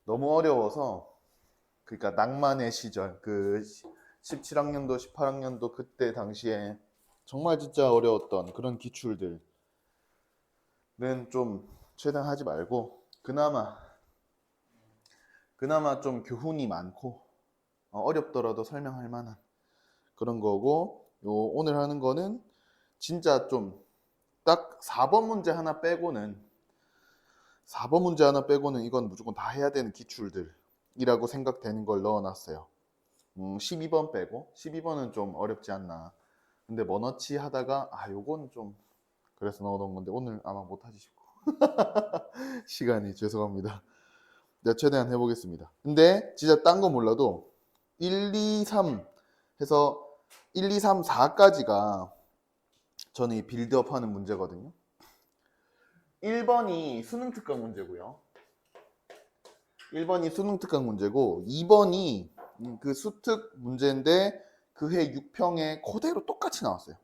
너무 어려워서 그러니까 낭만의 시절 그 17학년도 18학년도 그때 당시에 정말 진짜 어려웠던 그런 기출들은 좀 최대한 하지 말고 그나마 좀 교훈이 많고 어렵더라도 설명할 만한 그런 거고, 오늘 하는 거는 진짜 좀 딱 4번 문제 하나 빼고는 4번 문제 하나 빼고는 이건 무조건 다 해야 되는 기출들이라고 생각되는 걸 넣어놨어요. 12번 빼고 12번은 좀 어렵지 않나. 근데 뭐 넣지 하다가 요건 좀 그래서 넣어놓은 건데 오늘 아마 못하지 싶고 시간이 죄송합니다. 내가 최대한 해보겠습니다. 근데 진짜 딴 거 몰라도 1, 2, 3 해서 1, 2, 3, 4까지가 저는 이 빌드업 하는 문제거든요. 1번이 수능 특강 문제고요. 1번이 수능 특강 문제고 2번이 그 수특 문제인데 그 해 6평에 그대로 똑같이 나왔어요.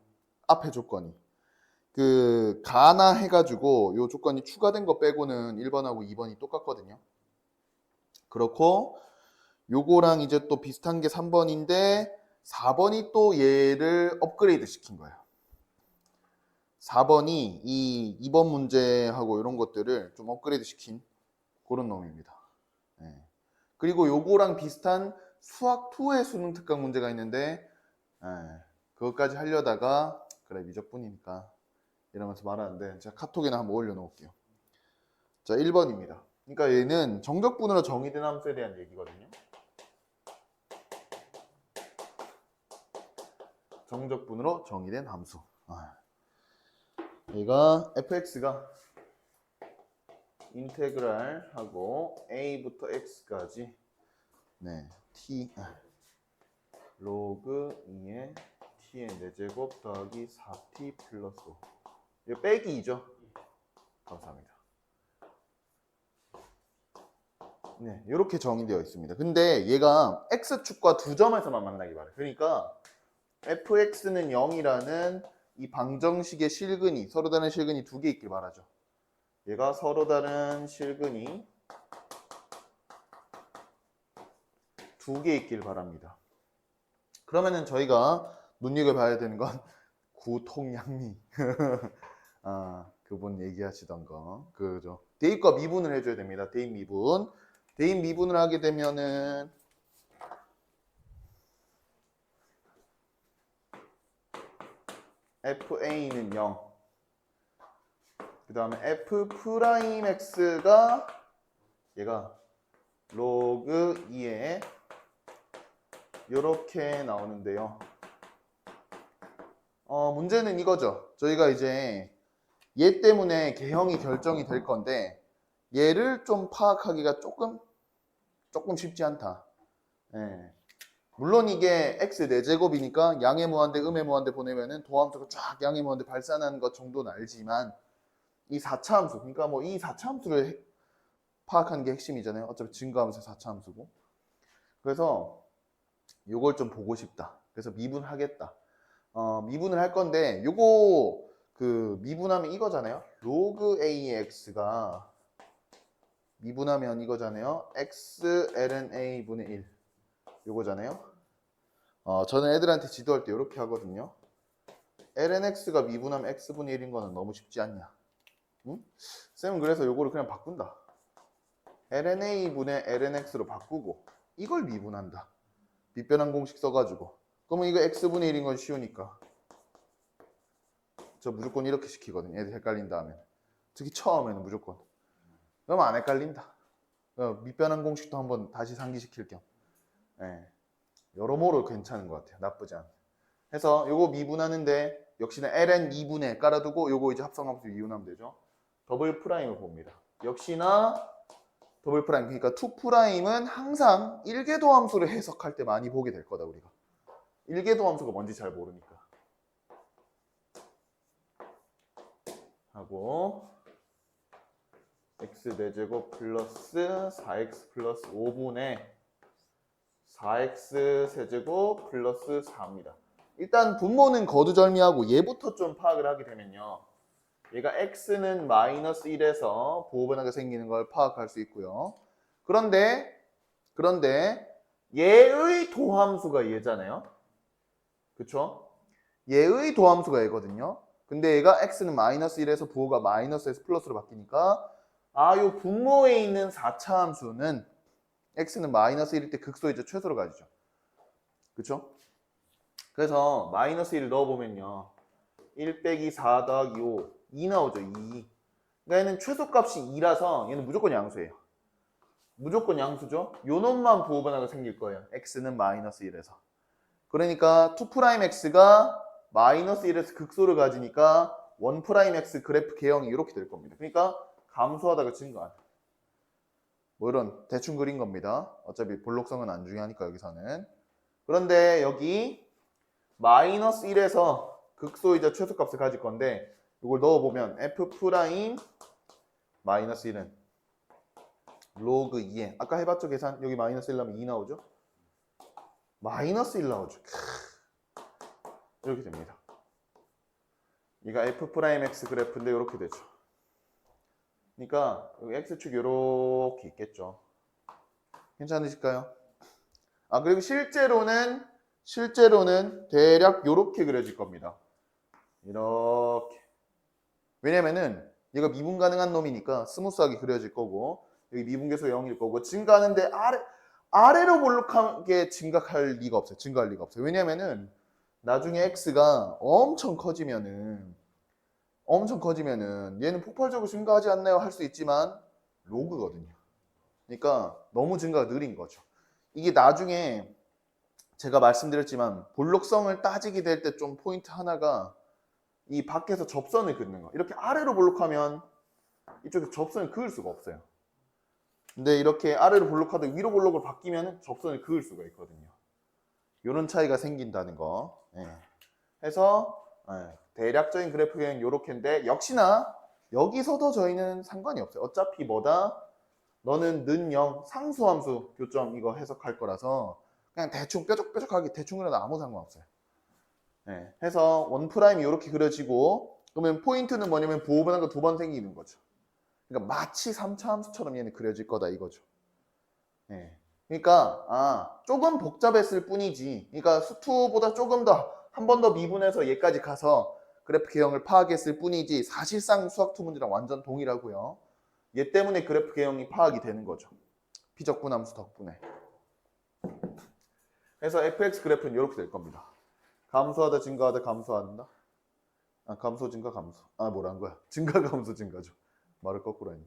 앞에 조건이. 그 가나 해가지고 요 조건이 추가된 거 빼고는 1번하고 2번이 똑같거든요. 그렇고 요거랑 이제 또 비슷한 게 3번인데 4번이 또 얘를 업그레이드 시킨 거예요. 4번이 이 2번 문제하고 이런 것들을 좀 업그레이드 시킨 그런 놈입니다. 네. 그리고 요거랑 비슷한 수학2의 수능 특강 문제가 있는데 그것까지 하려다가 그래 미적분이니까 이러면서 말하는데 제가 카톡에나 한번 올려놓을게요. 자, 1번입니다. 그러니까 얘는 정적분으로 정의된 함수에 대한 얘기거든요. 정적분으로 정의된 함수. 얘가 fx가 인테그랄 하고 a부터 x까지 t 로그 2의 t의 4제곱 더하기 4t 플러스 5. 이거 빼기 2죠? 감사합니다. 네, 이렇게 정의되어 있습니다. 근데 얘가 x축과 두 점에서만 만나기 바래요. 그러니까 fx는 0이라는 이 방정식의 실근이 서로 다른 실근이 두 개 있길 바라죠. 얘가 서로 다른 실근이 두 개 있길 바랍니다. 그러면은 저희가 눈여겨봐야 되는 건 구통양미. 그분 얘기하시던 거 그죠. 대입과 미분을 해줘야 됩니다. 대입 미분. 대입 미분을 하게 되면은 fa는 0. 그 다음에 f'x가 얘가 로그 2에 이렇게 나오는데요. 문제는 이거죠. 저희가 이제 얘 때문에 개형이 결정이 될 건데 얘를 좀 파악하기가 조금 쉽지 않다. 예. 물론 이게 x 4제곱이니까 양의 무한대 음의 무한대 보내면은 도함수가 쫙 양의 무한대 발산하는 것 정도는 알지만 이 4차 함수, 그러니까 뭐 이 4차 함수를 파악하는 게 핵심이잖아요. 어차피 증가하면서 4차 함수고. 그래서 요걸 좀 보고 싶다. 그래서 미분하겠다. 미분을 할 건데 요거 그 미분하면 이거잖아요. 로그 a의 x가 미분하면 이거잖아요. x ln a 분의 1 요거잖아요. 저는 애들한테 지도할 때 이렇게 하거든요. ln x가 미분하면 x분의 1인 거는 너무 쉽지 않냐. 응? 쌤은 그래서 요거를 그냥 바꾼다. ln a 분의 ln x로 바꾸고 이걸 미분한다. 빗변환 공식 써가지고. 그러면 이거 x분의 1인 건 쉬우니까 저 무조건 이렇게 시키거든요. 애들 헷갈린 다음에. 특히 처음에는 무조건. 그러면 안 헷갈린다. 밑변환 공식도 한번 다시 상기시킬 겸. 여러모로 괜찮은 것 같아요. 나쁘지 않아요. 해서 요거 미분하는데 역시나 ln 2분의 깔아두고 요거 이제 합성함수 이분하면 되죠. 더블 프라임을 봅니다. 역시나 더블 프라임, 그러니까 2 프라임은 항상 1궤도 함수를 해석할 때 많이 보게 될 거다 우리가. 1궤도 함수가 뭔지 잘 모르니까. 하고 x 4제곱 플러스 4x 플러스 5분의 4x 세제곱 플러스 4입니다. 일단 분모는 거두절미하고 얘부터 좀 파악을 하게 되면요. 얘가 x는 마이너스 1에서 부호변화가 생기는 걸 파악할 수 있고요. 그런데 얘의 도함수가 얘잖아요. 그쵸? 얘의 도함수가 얘거든요. 근데 얘가 x는 마이너스 1에서 부호가 마이너스에서 플러스로 바뀌니까 요 분모에 있는 4차 함수는 x는 마이너스 1일 때 극소이자 최소로 가지죠. 그쵸? 그래서 마이너스 1을 넣어보면요. 1 빼기 4 더하기 5, 2 나오죠. 2. 그러니까 얘는 최소값이 2라서 얘는 무조건 양수예요. 무조건 양수죠. 요 놈만 부호 변화가 생길 거예요. x는 마이너스 1에서. 그러니까 2'x가 마이너스 1에서 극소를 가지니까 1'x 그래프 개형이 이렇게 될 겁니다. 그러니까 감소하다가 증가하는. 뭐 이런 대충 그린 겁니다. 어차피 볼록성은 안 중요하니까 여기서는. 그런데 여기 마이너스 1에서 극소이자 최소값을 가질 건데 이걸 넣어보면 f 프라임 마이너스 1은 로그 2에 아까 해봤죠 계산? 여기 마이너스 1 나오면 2 나오죠? 마이너스 1 나오죠. 이렇게 됩니다. 얘가 f 프라임 x 그래프인데 이렇게 되죠. 그러니까 여기 x축 이렇게 있겠죠. 괜찮으실까요? 그리고 실제로는 대략 이렇게 그려질 겁니다. 이렇게. 왜냐면은 얘가 미분 가능한 놈이니까 스무스하게 그려질 거고 여기 미분계수 0일 거고 증가하는데 아래로 볼록하게 증가할 리가 없어요. 증가할 리가 없어요. 왜냐면은 나중에 x가 엄청 커지면은 얘는 폭발적으로 증가하지 않나요? 할 수 있지만 로그거든요. 그러니까 너무 증가가 느린 거죠. 이게 나중에 제가 말씀드렸지만 볼록성을 따지게 될 때 좀 포인트 하나가 이 밖에서 접선을 긋는 거. 이렇게 아래로 볼록하면 이쪽에 접선을 그을 수가 없어요. 근데 이렇게 아래로 볼록하다 위로 볼록으로 바뀌면 접선을 그을 수가 있거든요. 이런 차이가 생긴다는 거. 해서 대략적인 그래프는 이렇게인데 역시나 여기서도 저희는 상관이 없어요. 어차피 뭐다? 너는 는 0 상수함수 교점 이거 해석할 거라서 그냥 대충 뾰족뾰족하게 대충 그려도 아무 상관없어요. 해서 원 프라임이 이렇게 그려지고 그러면 포인트는 뭐냐면 부호 변화가 2번 생기는 거죠. 그러니까 마치 3차 함수처럼 얘는 그려질 거다 이거죠. 그러니까 조금 복잡했을 뿐이지. 그러니까 수투보다 조금 더 한 번 더 미분해서 얘까지 가서 그래프 개형을 파악했을 뿐이지 사실상 수학 투문제랑 완전 동일하고요. 얘 때문에 그래프 개형이 파악이 되는 거죠. 피적분 함수 덕분에. 그래서 fx 그래프는 이렇게 될 겁니다. 감소하다 증가하다 감소한다. 감소 증가 감소. 뭐란 거야? 증가 감소 증가죠. 말을 거꾸로 했네.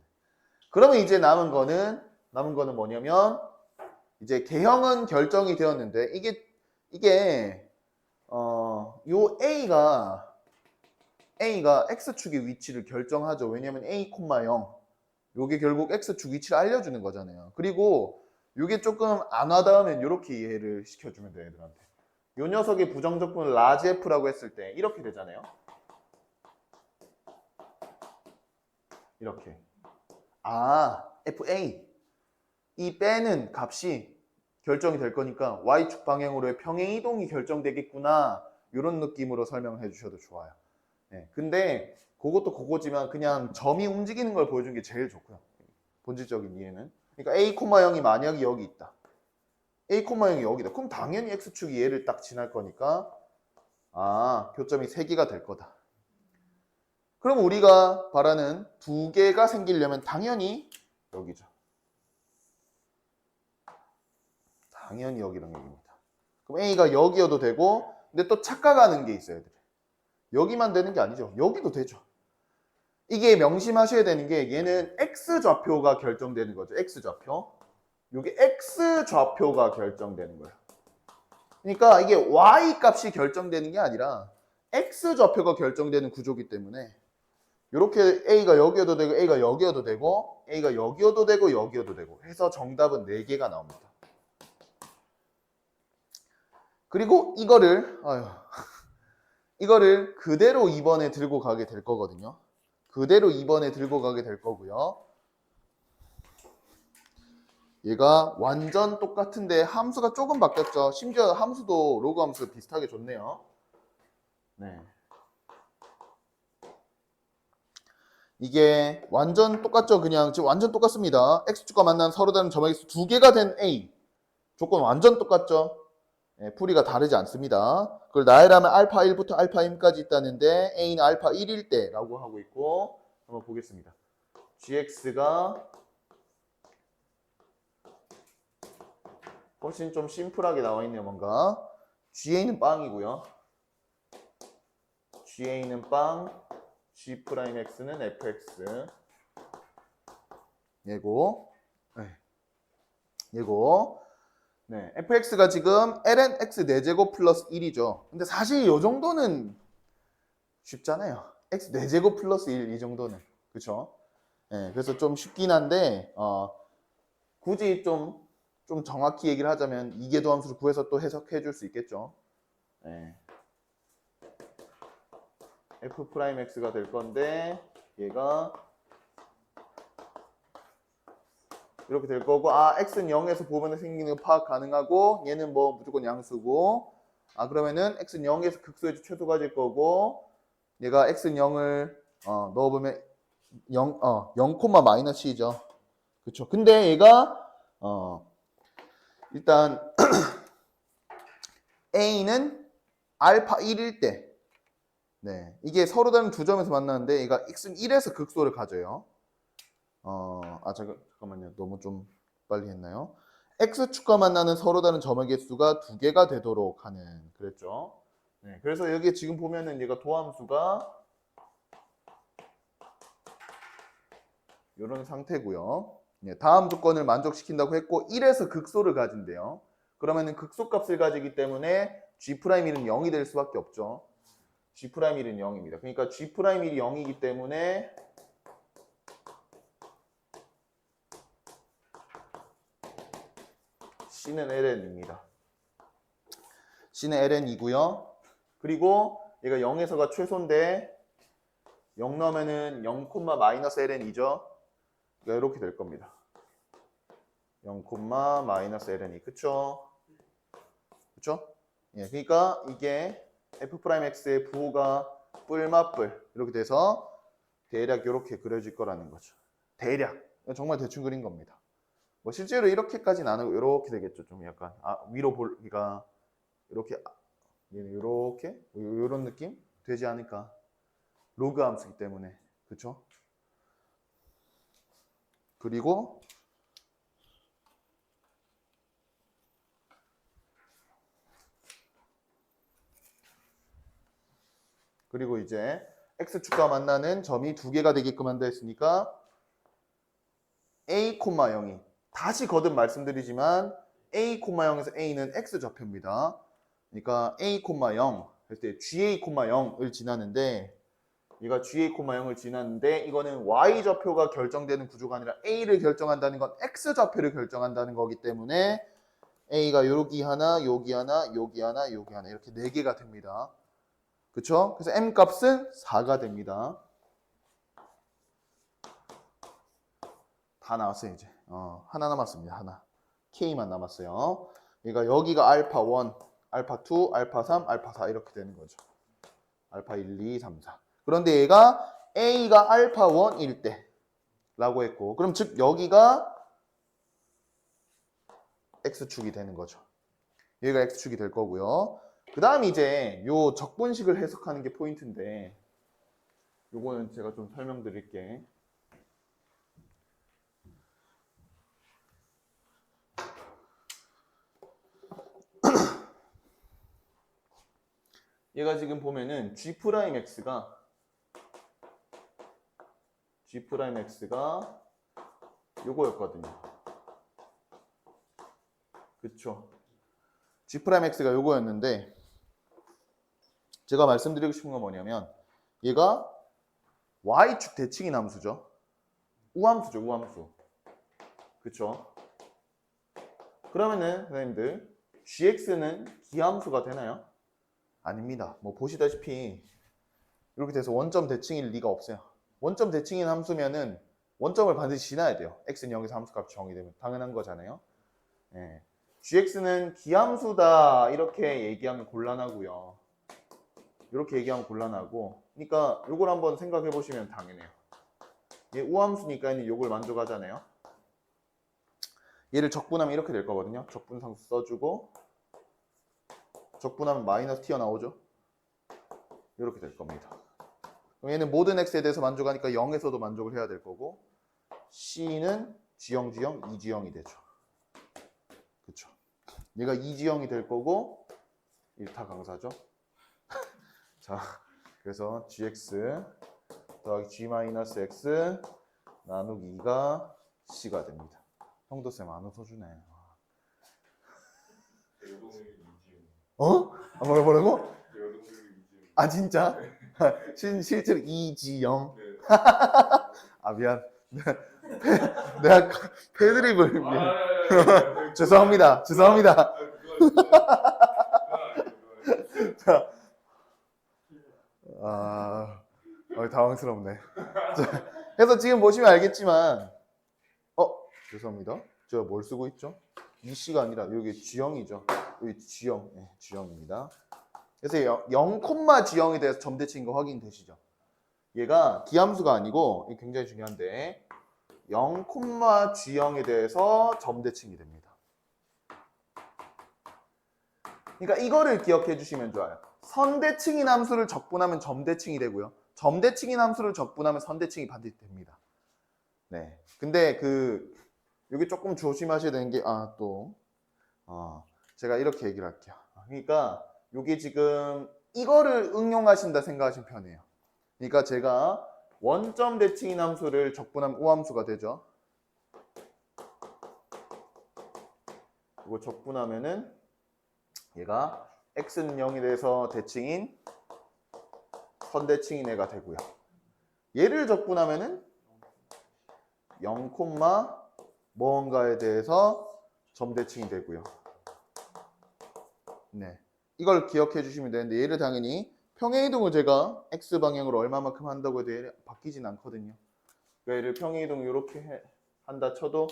그러면 이제 남은 거는 뭐냐면 이제 개형은 결정이 되었는데 이게 요 A가 X축의 위치를 결정하죠. 왜냐면 A, 0 요게 결국 X축 위치를 알려주는 거잖아요. 그리고 요게 조금 안 와닿으면 요렇게 이해를 시켜주면 돼요, 애들한테. 요 녀석의 부정적분을 라지 F라고 했을 때 이렇게 되잖아요. 이렇게. FA. 이 빼는 값이 결정이 될 거니까 Y축 방향으로의 평행 이동이 결정되겠구나. 이런 느낌으로 설명해 주셔도 좋아요. 근데 그것도 그거지만 그냥 점이 움직이는 걸 보여주는 게 제일 좋고요. 본질적인 이해는. 그러니까 A, 0이 만약에 여기 있다. A, 0이 여기다. 그럼 당연히 X축이 얘를 딱 지날 거니까 교점이 3개가 될 거다. 그럼 우리가 바라는 2개가 생기려면 당연히 여기죠. 당연히 여기란 얘기입니다. 그럼 A가 여기여도 되고 근데 또 착각하는 게 있어요. 여기만 되는 게 아니죠. 여기도 되죠. 이게 명심하셔야 되는 게 얘는 X좌표가 결정되는 거죠. X좌표. 이게 X좌표가 결정되는 거예요. 그러니까 이게 Y 값이 결정되는 게 아니라 X좌표가 결정되는 구조이기 때문에 이렇게 A가 여기여도 되고 A가 여기여도 되고 A가 여기여도 되고 여기여도 되고 해서 정답은 4개가 나옵니다. 그리고 이거를 그대로 2번에 들고 가게 될 거거든요. 그대로 2번에 들고 가게 될 거고요. 얘가 완전 똑같은데 함수가 조금 바뀌었죠. 심지어 함수도 로그 함수 비슷하게 줬네요. 이게 완전 똑같죠? 그냥 지금 완전 똑같습니다. x축과 만난 서로 다른 점의 두 개가 된 a. 조건 완전 똑같죠? 예, 풀이가 다르지 않습니다. 그걸 나열하면 알파 1부터 알파 m까지 있다는데 a는 알파 1일 때라고 하고 있고 한번 보겠습니다. gx가 훨씬 좀 심플하게 나와 있네요. 뭔가 ga는 빵이고요. ga는 빵, g'x는 fx 얘고 얘고 네, fx가 지금 ln x 4제곱 플러스 1이죠. 근데 사실 이 정도는 쉽잖아요. x 4제곱 플러스 1 이 정도는. 그쵸? 네, 그래서 좀 쉽긴 한데 굳이 좀 정확히 얘기를 하자면 이계도 함수를 구해서 또 해석해 줄 수 있겠죠. 네. f'x가 될 건데 얘가 이렇게 될 거고 x는 0에서 보면은 생기는 거 파악 가능하고 얘는 뭐 무조건 양수고 그러면은 x는 0에서 극소에서 최소 가질 거고 얘가 x는 0을 넣어보면 0, 0, 마이너스 2죠. 그쵸. 근데 얘가 일단 a는 알파 1일 때 네, 이게 서로 다른 두 점에서 만나는데 얘가 x는 1에서 극소를 가져요. 잠깐만요. 너무 좀 빨리 했나요? x축과 만나는 서로 다른 점의 개수가 두 개가 되도록 하는 그랬죠. 네, 그래서 여기 지금 보면은 얘가 도함수가 이런 상태고요. 네, 다음 조건을 만족시킨다고 했고 1에서 극소를 가진대요. 그러면은 극소값을 가지기 때문에 G'1은 0이 될 수밖에 없죠. G'1은 0입니다. 그러니까 G'1이 0이기 때문에 C는 ln입니다. C는 ln이고요. 그리고 얘가 0에서가 최소인데 0 넣으면은 0, 마이너스 ln이죠. 그러니까 이렇게 될 겁니다. 0, 마이너스 ln. 그쵸? 그쵸? 예, 그러니까 이게 f'x의 부호가 뿔맛뿔 이렇게 돼서 대략 이렇게 그려질 거라는 거죠. 대략. 정말 대충 그린 겁니다. 뭐 실제로 이렇게까지는 안 하고 이렇게 되겠죠. 좀 약간 위로 볼기가 이렇게 얘는 이렇게 이런 느낌 되지 않을까. 로그 함수이기 때문에 그쵸? 그리고 이제 x축과 만나는 점이 두 개가 되게끔 한다 했으니까 a, 0이 다시 거듭 말씀드리지만 a, 0에서 a는 x좌표입니다. 그러니까 a, 0 할 때 ga, 0을 지나는데 얘가 ga, 0을 지났는데 이거는 y좌표가 결정되는 구조가 아니라 a를 결정한다는 건 x좌표를 결정한다는 거기 때문에 a가 여기 하나, 여기 하나, 여기 하나, 여기 하나 이렇게 4개가 됩니다. 그쵸? 그래서 m 값은 4가 됩니다. 다 나왔어요 이제. 하나 남았습니다. 하나. K만 남았어요. 그러니까 여기가 알파 1, 알파 2, 알파 3, 알파 4 이렇게 되는 거죠. 알파 1, 2, 3, 4. 그런데 얘가 A가 알파 1일 때 라고 했고 그럼 즉 여기가 X축이 되는 거죠. 여기가 X축이 될 거고요. 그 다음 이제 요 적분식을 해석하는 게 포인트인데 요거는 제가 좀 설명드릴게. 얘가 지금 보면은 G'X가 요거였거든요. 그쵸? G'X가 요거였는데 제가 말씀드리고 싶은 건 뭐냐면 얘가 Y축 대칭인 함수죠. 우함수죠, 우함수. 그쵸? 그러면은 선생님들 Gx는 기함수가 되나요? 아닙니다. 뭐 보시다시피 이렇게 돼서 원점 대칭일 리가 없어요. 원점 대칭인 함수면은 원점을 반드시 지나야 돼요. x는 0에서 함수값이 정의되면 당연한 거잖아요. 예. gx는 기함수다 이렇게 얘기하면 곤란하고요. 이렇게 얘기하면 곤란하고 그러니까 이걸 한번 생각해 보시면 당연해요. 얘 우함수니까 이걸 만족하잖아요. 얘를 적분하면 이렇게 될 거거든요. 적분상수 써주고 적분하면 마이너스 튀어나오죠. 이렇게 될 겁니다. 그럼 얘는 모든 x에 대해서 만족하니까 0에서도 만족을 해야 될 거고 C는 G형, G형, 이지형이 되죠. 그쵸? 얘가 이지형이 될 거고 1타 강사죠. 자, 그래서 gx 더하기 g-x 나누기 2가 C가 됩니다. 형도쌤 안 웃어주네. 어? 아, 뭐라고? 아 진짜? 실제로 이지영. 아 미안. 내가 패드립을 미안. 죄송합니다. 죄송합니다. 자, 당황스럽네. 자, 그래서 지금 보시면 알겠지만, 죄송합니다. 제가 뭘 쓰고 있죠? 이 C가 아니라 여기 G형이죠. 여기 G형, 네, G형입니다. 그래서 0, G형에 대해서 점대칭인 거 확인되시죠? 얘가 기함수가 아니고 굉장히 중요한데 0, G형에 대해서 점대칭이 됩니다. 그러니까 이거를 기억해 주시면 좋아요. 선대칭인 함수를 적분하면 점대칭이 되고요. 점대칭인 함수를 적분하면 선대칭이 반드시 됩니다. 네. 근데 여기 조금 조심하셔야 되는 게 제가 이렇게 얘기를 할게요. 그러니까 여기 지금 이거를 응용하신다 생각하시면 편해요. 그러니까 제가 원점 대칭인 함수를 적분하면 우함수가 되죠. 이거 적분하면은 얘가 x는 0이 돼서 대칭인 선대칭인 애가 되고요. 얘를 적분하면은 0, 뭔가에 대해서 점대칭이 되고요. 네, 이걸 기억해 주시면 되는데 얘를 당연히 평행이동을 제가 x방향으로 얼마만큼 한다고 해도 얘를 바뀌진 않거든요. 그러니까 얘를 평행이동 이렇게 한다 쳐도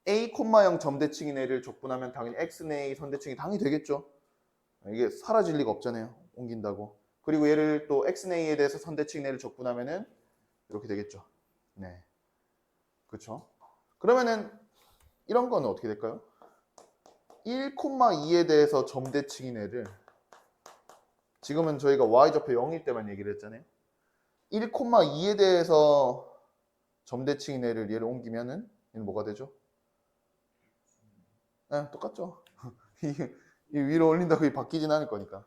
a, 0 점대칭인 애를 적분하면 당연히 x는 a 선대칭이 당연히 되겠죠. 이게 사라질 리가 없잖아요. 옮긴다고. 그리고 얘를 또 x는 a에 대해서 선대칭인 애를 적분하면은 이렇게 되겠죠. 네, 그렇죠. 그러면은 이런 거는 어떻게 될까요? 1, 2에 대해서 점대칭인 애를 지금은 저희가 y좌표 0일 때만 얘기를 했잖아요. 1, 2에 대해서 점대칭인 애를 얘를 옮기면은 얘는 뭐가 되죠? 네, 똑같죠. 이 위로 올린다고 이 바뀌진 않을 거니까.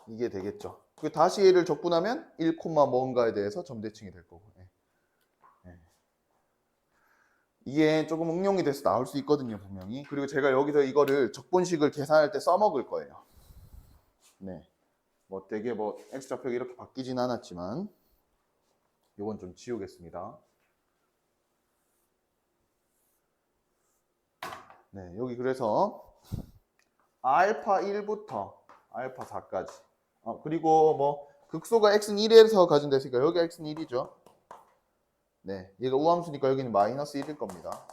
이게 되겠죠. 다시 얘를 적분하면 1, 뭔가에 대해서 점대칭이 될 거고. 네. 네. 이게 조금 응용이 돼서 나올 수 있거든요, 분명히. 그리고 제가 여기서 이거를 적분식을 계산할 때 써먹을 거예요. 네. 되게 x좌표가 이렇게 바뀌진 않았지만 이건 좀 지우겠습니다. 네, 여기 그래서 알파 1부터 알파 4까지. 그리고 극소가 x는 1에서 가진댔으니까 여기 x는 1이죠. 네, 얘가 우함수니까 여기는 마이너스 1일 겁니다.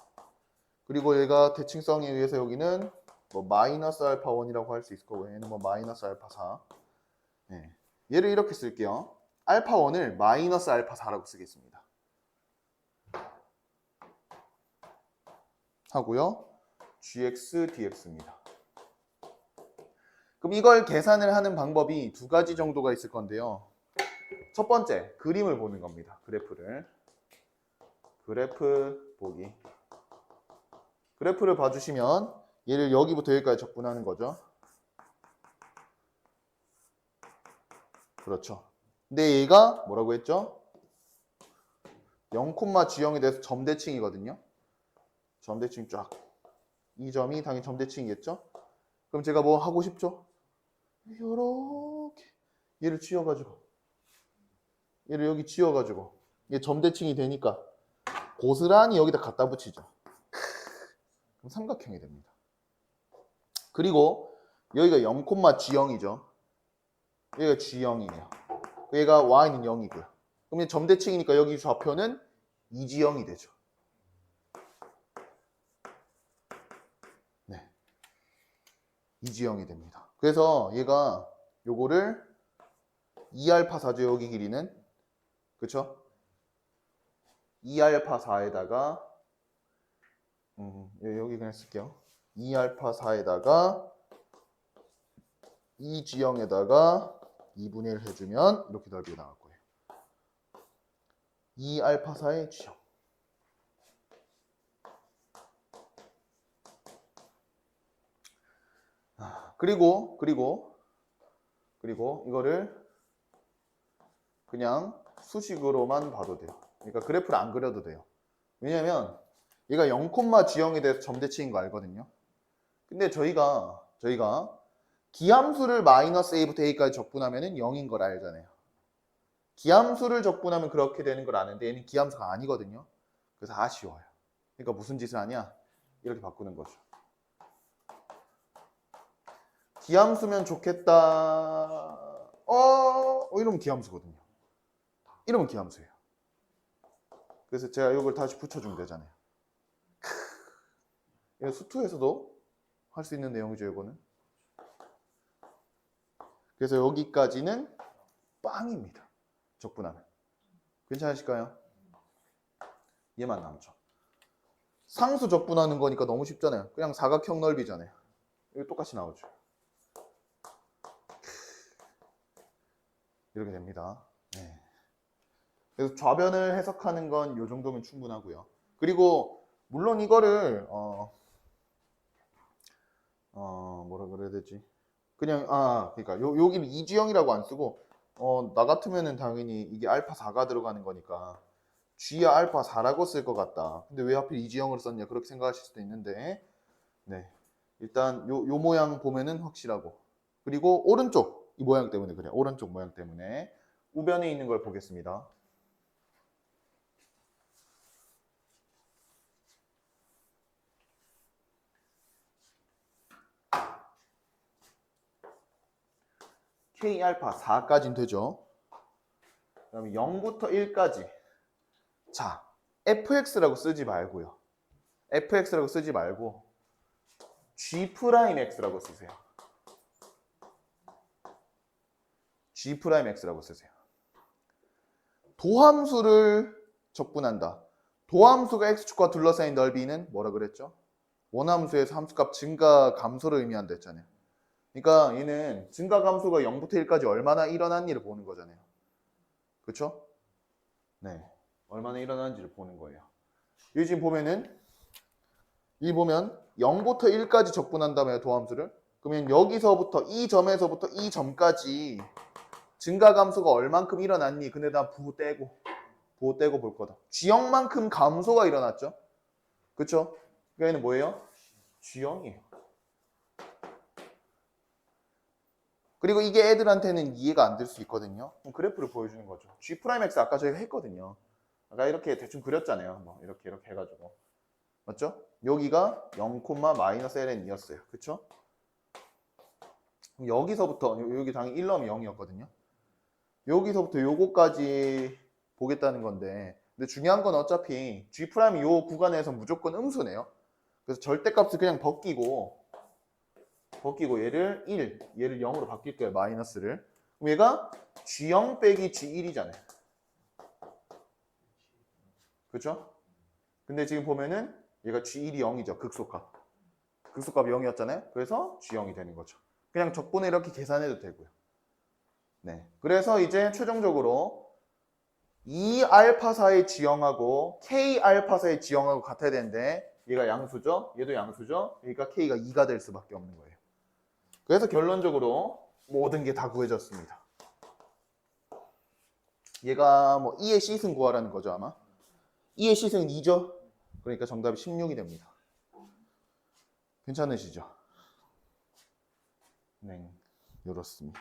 그리고 얘가 대칭성에 의해서 여기는 마이너스 알파 1이라고 할 수 있을 거고 얘는 마이너스 알파 4. 네. 얘를 이렇게 쓸게요. 알파 1을 마이너스 알파 4라고 쓰겠습니다. 하고요. gx dx입니다. 그럼 이걸 계산을 하는 방법이 두 가지 정도가 있을 건데요. 첫 번째, 그림을 보는 겁니다. 그래프 보기. 그래프를 봐주시면 얘를 여기부터 여기까지 적분하는 거죠. 그렇죠. 근데 얘가 뭐라고 했죠? 0, G형에 대해서 점대칭이거든요. 점대칭 쫙. 이 점이 당연히 점대칭이겠죠? 그럼 제가 뭐 하고 싶죠? 요렇게 얘를 쥐어가지고 얘를 여기 쥐어가지고 얘 점대칭이 되니까 고스란히 여기다 갖다 붙이죠. 그럼 삼각형이 됩니다. 그리고 여기가 0, G형이죠. 여기가 G형이에요. 얘가 Y는 0이고요. 그럼 점대칭이니까 여기 좌표는 이지형이 되죠. 네, 이지형이 됩니다. 그래서 얘가 요거를 2알파 4죠. 여기 길이는. 그쵸? 2알파 4에다가 여기 그냥 쓸게요. 2알파 4에다가 2G형에다가 2분의 1 해주면 이렇게 넓이가 나올 거예요. 2알파 4의 G형. 그리고 이거를 그냥 수식으로만 봐도 돼요. 그러니까 그래프를 안 그려도 돼요. 왜냐면 얘가 0,G형에 대해서 점대칭인 거 알거든요. 근데 저희가 기함수를 마이너스 a부터 a까지 적분하면 0인 걸 알잖아요. 기함수를 적분하면 그렇게 되는 걸 아는데 얘는 기함수가 아니거든요. 그래서 아쉬워요. 그러니까 무슨 짓을 하냐? 이렇게 바꾸는 거죠. 기함수면 좋겠다. 이러면 기함수거든요. 이러면 기함수예요. 그래서 제가 이걸 다시 붙여주면 되잖아요. 이거 수투에서도 할 수 있는 내용이죠, 이거는. 그래서 여기까지는 빵입니다. 적분하면. 괜찮으실까요? 얘만 남죠. 상수 적분하는 거니까 너무 쉽잖아요. 그냥 사각형 넓이잖아요. 이거 똑같이 나오죠. 이렇게 됩니다. 네. 그래서 좌변을 해석하는 건 이 정도면 충분하고요. 그리고 물론 이거를 뭐라 그래야 되지? 그냥 그러니까 여기는 이주형이라고 안 쓰고 나 같으면은 당연히 이게 알파 4가 들어가는 거니까 G야 알파 4라고 쓸 것 같다. 근데 왜 하필 이주형으로 썼냐 그렇게 생각하실 수도 있는데 네. 일단 요 모양 보면은 확실하고 그리고 오른쪽 이 모양 때문에 그래요. 오른쪽 모양 때문에 우변에 있는 걸 보겠습니다. K 알파 4까지는 되죠. 그다음에 0부터 1까지. 자, fx라고 쓰지 말고요. fx라고 쓰지 말고 g'x라고 쓰세요. g'x라고 쓰세요. 도함수를 적분한다. 도함수가 x축과 둘러싸인 넓이는 뭐라 그랬죠? 원함수에서 함수값 증가 감소를 의미한다 했잖아요. 그러니까 얘는 증가 감소가 0부터 1까지 얼마나 일어났니를 보는 거잖아요. 그렇죠? 네. 얼마나 일어났는지를 보는 거예요. 여기 지금 보면은 이 보면 0부터 1까지 적분한다며요, 도함수를. 그러면 여기서부터 이 점에서부터 이 점까지 증가 감소가 얼만큼 일어났니? 근데 다 부호 떼고 볼 거다. G형만큼 감소가 일어났죠. 그쵸? 그러니까 얘는 뭐예요? G형이에요. 그리고 이게 애들한테는 이해가 안 될 수 있거든요. 그럼 그래프를 보여주는 거죠. G'X 아까 저희가 했거든요. 아까 이렇게 대충 그렸잖아요. 뭐 이렇게 해가지고. 맞죠? 여기가 0,-ln이었어요. 그쵸? 여기서부터 여기 당연히 1 넣으면 0이었거든요. 여기서부터 요거까지 보겠다는 건데 근데 중요한 건 어차피 G'이 요 구간에서 무조건 음수네요. 그래서 절대값을 그냥 벗기고 얘를 1, 얘를 0으로 바뀔 거예요. 마이너스를. 그럼 얘가 G0 빼기 G1이잖아요. 그렇죠? 근데 지금 보면은 얘가 G1이 0이죠. 극소값. 극소값이 0이었잖아요. 그래서 G0이 되는 거죠. 그냥 적분을 이렇게 계산해도 되고요. 네. 그래서 이제 최종적으로 이 알파사의 G형하고 K 알파사의 G형하고 같아야 되는데 얘가 양수죠. 얘도 양수죠. 그러니까 K가 2가 될 수밖에 없는 거예요. 그래서 결론적으로 모든 게 다 구해졌습니다. 얘가 뭐 2의 C승 구하라는 거죠 아마. 2의 C승 2죠. 그러니까 정답이 16이 됩니다. 괜찮으시죠? 네, 이렇습니다.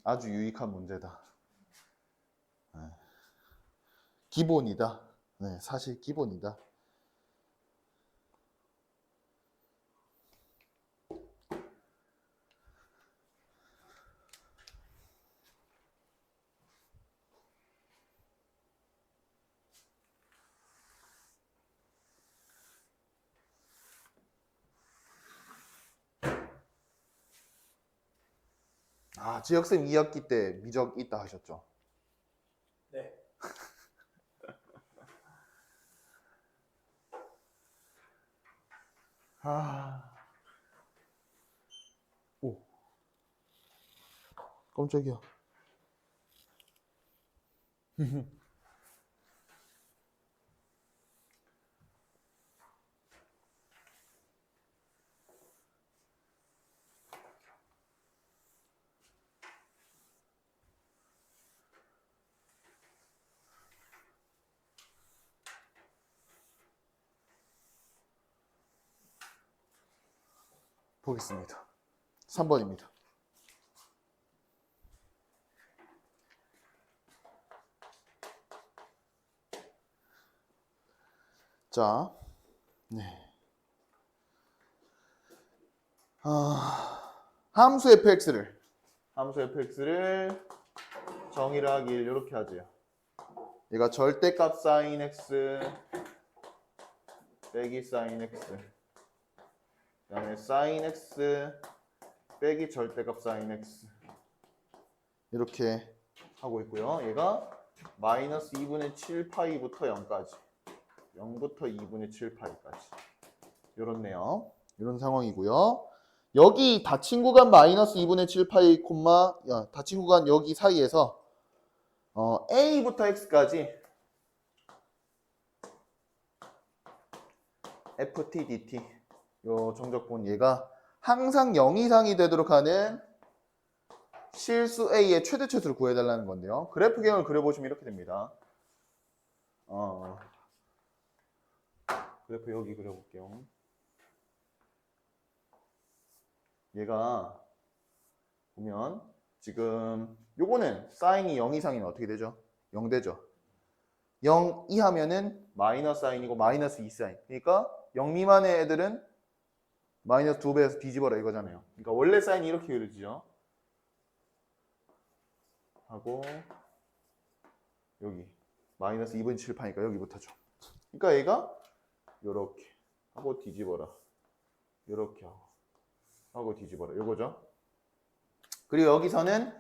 아주 유익한 문제다. 네. 기본이다. 네, 사실 기본이다. 아, 지혁쌤 2학기 때 미적 있다 하셨죠? 네. 아, 오, 깜짝이야. 보겠습니다. 3번입니다. 자, 네. 함수 fx를 정의를 하길 이렇게 하죠. 얘가 절대값 sin x 빼기 sin x, 그다음에 sin x 빼기 절대값 sin x 이렇게 하고 있고요. 얘가 마이너스 2분의 7 파이부터 0까지, 0부터 2분의 7 파이까지 이렇네요. 이런 상황이고요. 여기 닫힌 구간 마이너스 2분의 7 파이 콤마 닫힌 구간 여기 사이에서 a부터 x까지 ft dt 요 정적분 얘가 항상 0 이상이 되도록 하는 실수 a의 최대치수를 구해달라는 건데요. 그래프경을 그려보시면 이렇게 됩니다. 그래프 여기 그려볼게요. 얘가 보면 지금 요거는 사인이 0 이상이면 어떻게 되죠? 0 되죠. 0 이하면은 마이너스 사인이고 마이너스 2 사인. 그러니까 0 미만의 애들은 마이너스 2배에서 뒤집어라 이거잖아요. 그러니까 원래 사인이 이렇게 그려지죠. 하고 여기 마이너스 2분의 7 파니까 여기부터죠. 그러니까 얘가 요렇게 하고 뒤집어라. 요렇게 하고 뒤집어라. 요거죠. 그리고 여기서는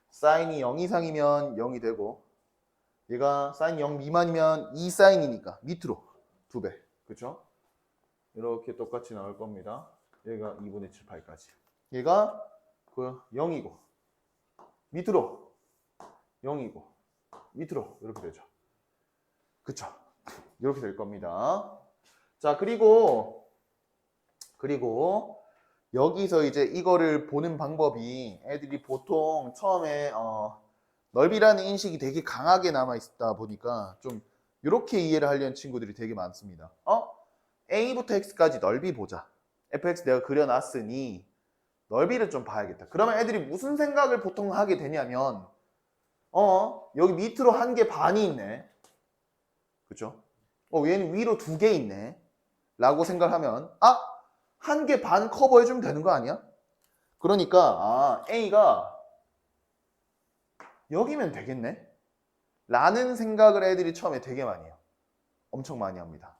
사인이 0 이상이면 0이 되고 얘가 사인 0 미만이면 2 사인이니까 밑으로 2배. 그렇죠? 이렇게 똑같이 나올 겁니다. 얘가 2분의 7 파이까지. 얘가 그 0이고 밑으로 0이고 밑으로 이렇게 되죠. 그쵸? 이렇게 될 겁니다. 자, 그리고 여기서 이제 이거를 보는 방법이 애들이 보통 처음에 넓이라는 인식이 되게 강하게 남아 있다 보니까 좀 이렇게 이해를 하려는 친구들이 되게 많습니다. a부터 x까지 넓이 보자. fx 내가 그려놨으니 넓이를 좀 봐야겠다. 그러면 애들이 무슨 생각을 보통 하게 되냐면 여기 밑으로 1개 반이 있네. 그쵸? 얘는 위로 2개 있네. 라고 생각하면 1개 반 커버해주면 되는 거 아니야? 그러니까 A가 여기면 되겠네? 라는 생각을 애들이 처음에 되게 많이 해요. 엄청 많이 합니다.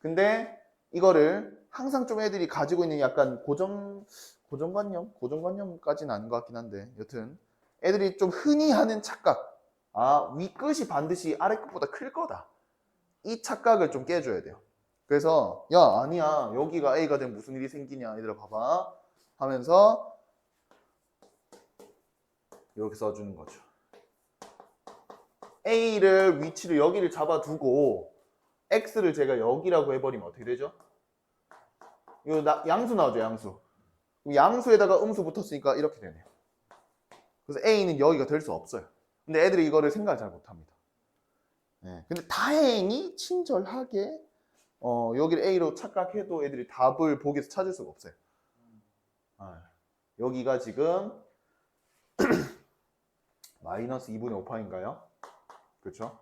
근데 이거를 항상 좀 애들이 가지고 있는 약간 고정관념까지는 아닌 것 같긴 한데 여튼 애들이 좀 흔히 하는 착각, 위 끝이 반드시 아래 끝보다 클 거다. 이 착각을 좀 깨줘야 돼요. 그래서 아니야 여기가 A가 되면 무슨 일이 생기냐 얘들아 봐봐 하면서 이렇게 써주는 거죠. A를 위치를 여기를 잡아두고 X를 제가 여기라고 해버리면 어떻게 되죠? 이거 양수 나오죠, 양수. 양수에다가 음수 붙었으니까 이렇게 되네요. 그래서 A는 여기가 될 수 없어요. 근데 애들이 이거를 생각을 잘 못합니다. 네. 근데 다행히 친절하게 여기를 A로 착각해도 애들이 답을 보기에서 찾을 수가 없어요. 여기가 지금 마이너스 2분의 5파인가요? 그렇죠?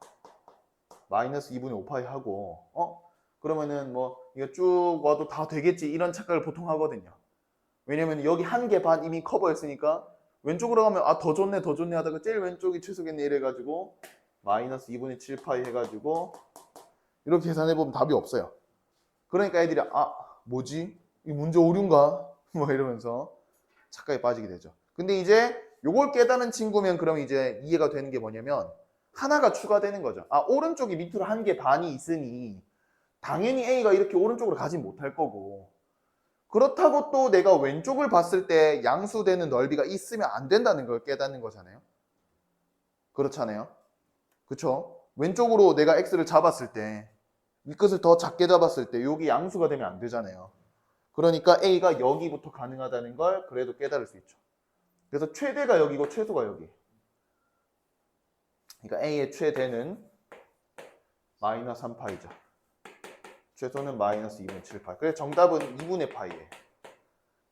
마이너스 2분의 5파이 하고 그러면은 뭐 이거 쭉 와도 다 되겠지 이런 착각을 보통 하거든요. 왜냐면 여기 1개 반 이미 커버했으니까 왼쪽으로 가면 더 좋네 하다가 제일 왼쪽이 최소겠네 이래가지고 마이너스 2분의 7파이 해가지고 이렇게 계산해보면 답이 없어요. 그러니까 애들이 뭐지? 이 문제 오류인가? 뭐 이러면서 착각에 빠지게 되죠. 근데 이제 요걸 깨닫는 친구면 그럼 이제 이해가 되는 게 뭐냐면 하나가 추가되는 거죠. 아, 오른쪽이 밑으로 한 개 반이 있으니 당연히 A가 이렇게 오른쪽으로 가진 못할 거고, 그렇다고 또 내가 왼쪽을 봤을 때 양수되는 넓이가 있으면 안 된다는 걸 깨닫는 거잖아요. 그렇잖아요. 그쵸? 왼쪽으로 내가 X를 잡았을 때 이 끝을 더 작게 잡았을 때 여기 양수가 되면 안 되잖아요. 그러니까 A가 여기부터 가능하다는 걸 그래도 깨달을 수 있죠. 그래서 최대가 여기고 최소가 여기. 그러니까 A의 최대는 마이너스 3파이죠. 최소는 마이너스 2분의 7파. 그래서 정답은 2분의 파이예요.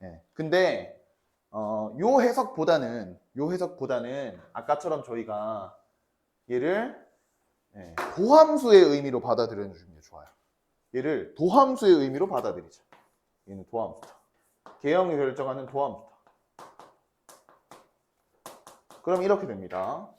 예. 근데 요 해석보다는 아까처럼 저희가 얘를 도함수의 의미로 받아들여 주는 게 좋아요. 얘를 도함수의 의미로 받아들이자. 얘는 도함수다. 개형이 결정하는 도함수다. 그럼 이렇게 됩니다.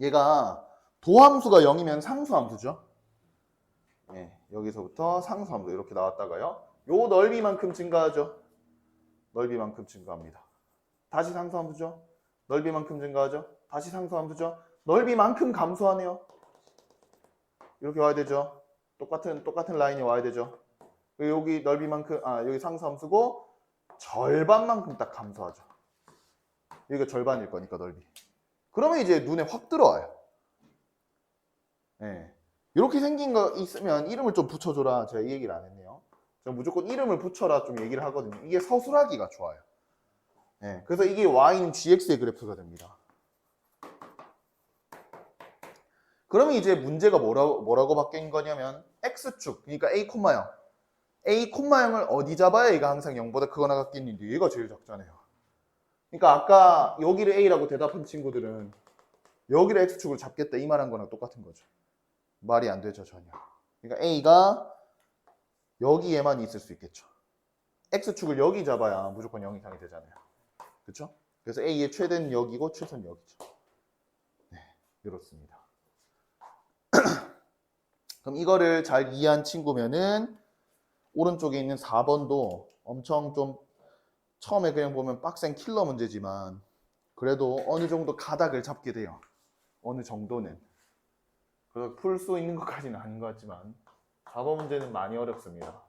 얘가 도함수가 0이면 상수함수죠. 여기서부터 상수함수 이렇게 나왔다가요. 요 넓이만큼 증가하죠. 넓이만큼 증가합니다. 다시 상수함수죠. 넓이만큼 증가하죠. 다시 상수함수죠. 넓이만큼 감소하네요. 이렇게 와야 되죠. 똑같은 라인이 와야 되죠. 여기 넓이만큼 여기 상수함수고 절반만큼 딱 감소하죠. 여기가 절반일 거니까 넓이. 그러면 이제 눈에 확 들어와요. 이렇게 생긴 거 있으면 이름을 좀 붙여줘라. 제가 이 얘기를 안 했네요. 저는 무조건 이름을 붙여라 좀 얘기를 하거든요. 이게 서술하기가 좋아요. 그래서 이게 y는 gx의 그래프가 됩니다. 그러면 이제 문제가 뭐라고 바뀐 거냐면 x축, 그러니까 a, 0. a, 0을 어디 잡아야 얘가 항상 0보다 크거나 같겠는데 얘가 제일 작잖아요. 그러니까 아까 여기를 a라고 대답한 친구들은 여기를 x축을 잡겠다 이 말한 거랑 똑같은 거죠. 말이 안 되죠, 전혀. 그러니까 a가 여기에만 있을 수 있겠죠. x축을 여기 잡아야 무조건 0 이상이 되잖아요. 그렇죠? 그래서 a의 최대는 여기고 최소는 여기죠. 이렇습니다. 그럼 이거를 잘 이해한 친구면은 오른쪽에 있는 4번도 엄청 좀 처음에 그냥 보면 빡센 킬러 문제지만 그래도 어느 정도 가닥을 잡게 돼요. 어느 정도는. 그래서 풀 수 있는 것까지는 아닌 것 같지만 4번 문제는 많이 어렵습니다.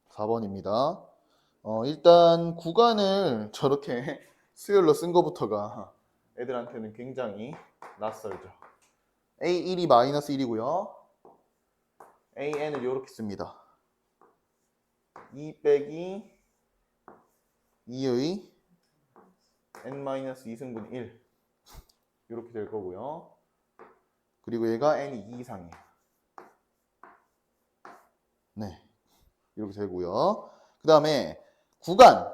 (4번입니다) 일단 구간을 저렇게 수열로 쓴 것부터가 애들한테는 굉장히 낯설죠. A1이 마이너스 1이고요. AN을 이렇게 씁니다. 2 빼기 2의 n-2승분 1 이렇게 될 거고요. 그리고 얘가 n이 2 이상이에요. 네, 이렇게 되고요. 그 다음에 구간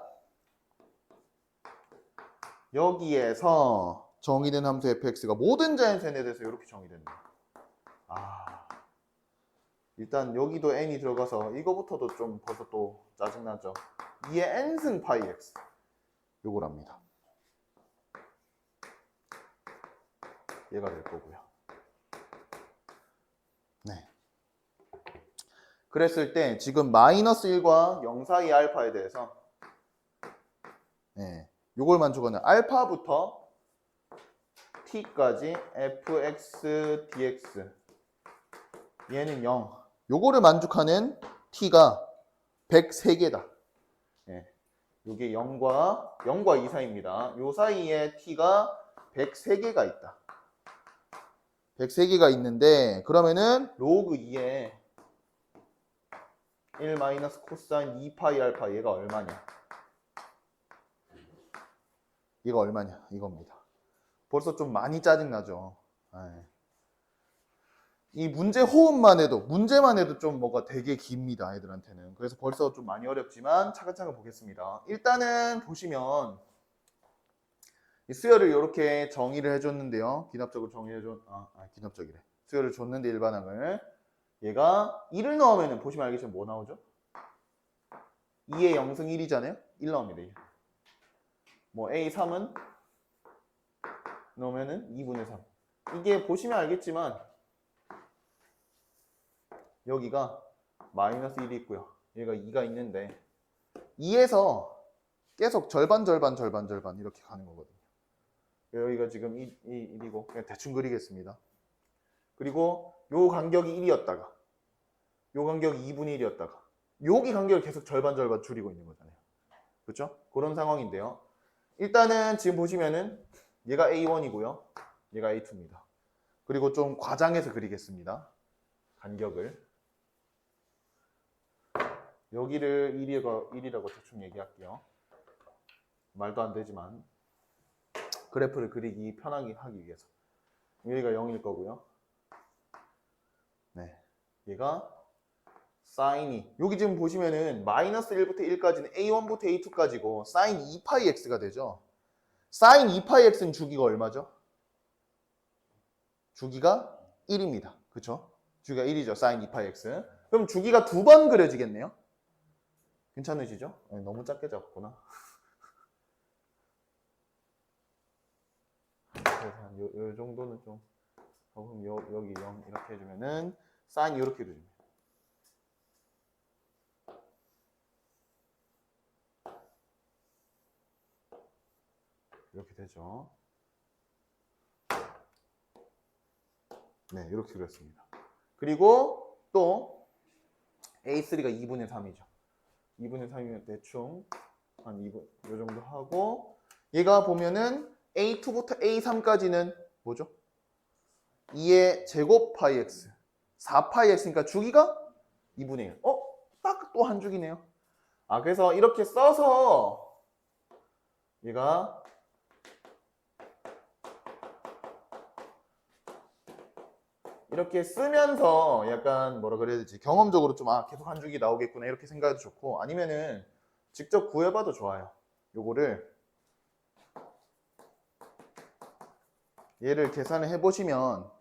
여기에서 정의된 함수 fx가 모든 자연수에 대해서 이렇게 정의된다. 일단 여기도 n이 들어가서 이거부터도 좀 벌써 또 짜증나죠. 2의 n승 파이 x 요거랍니다. 얘가 될 거고요. 네. 그랬을 때 지금 마이너스 1과 0 사이 알파에 대해서 요걸 만족하는 알파부터 t까지 fx dx 얘는 0. 요거를 만족하는 t가 103개다. 요게 0과 2 사이입니다. 요 사이에 t가 103개가 있다. 103개가 있는데 그러면은 로그 2에 1 마이너스 코사인 2파이 알파 얘가 얼마냐? 얘가 얼마냐? 이겁니다. 벌써 좀 많이 짜증나죠. 이 문제 호흡만 해도 문제만 해도 좀 뭐가 되게 깁니다. 애들한테는. 그래서 벌써 좀 많이 어렵지만 차근차근 보겠습니다. 일단은 보시면 이 수열을 이렇게 정의를 해줬는데요. 기납적으로 정의해줬, 기납적이래. 수열을 줬는데 일반항을. 얘가 1을 넣으면 보시면 알겠지만 뭐 나오죠? 2의 0승 1이잖아요? 1 나옵니다. 1. 뭐 A3은 넣으면은 2분의 3. 이게 보시면 알겠지만 여기가 마이너스 1이 있고요. 얘가 2가 있는데 2에서 계속 절반 이렇게 가는 거거든요. 여기가 지금 1이고 그냥 대충 그리겠습니다. 그리고 요 간격이 1이었다가 요 간격이 2분의 1이었다가 여기 간격을 계속 절반 줄이고 있는 거잖아요. 그렇죠? 그런 상황인데요. 일단은 지금 보시면은 얘가 A1이고요. 얘가 A2입니다. 그리고 좀 과장해서 그리겠습니다. 간격을. 여기를 1이라고 대충 얘기할게요. 말도 안 되지만 그래프를 그리기 편하게 하기 위해서. 여기가 0일 거고요. 네, 얘가 사인이 여기 지금 보시면은 마이너스 1부터 1까지는 A1부터 A2까지고 사인 2파이 X가 되죠. 사인 2파이 X는 주기가 얼마죠? 주기가 1입니다. 그쵸? 주기가 1이죠. 사인 2파이 X. 그럼 주기가 두 번 그려지겠네요. 괜찮으시죠? 아니, 너무 작게 잡았구나. 그래서 한 요 정도는 좀 그럼 여기 0 이렇게 해주면은 사인이 이렇게 되줍니다. 이렇게 되죠. 네, 이렇게 그렸습니다. 그리고 또 A3가 2분의 3이죠. 2분의 3이면 대충 한 2분 요 정도 하고 얘가 보면은 A2부터 A3까지는 뭐죠? 2의 제곱 파이 x 4파이 x니까 주기가 2분의 1. 딱 또 한 주기네요. 그래서 이렇게 써서 얘가 이렇게 쓰면서 약간 뭐라 그래야 되지? 경험적으로 좀 계속 한 주기 나오겠구나 이렇게 생각해도 좋고 아니면은 직접 구해봐도 좋아요. 요거를 얘를 계산을 해보시면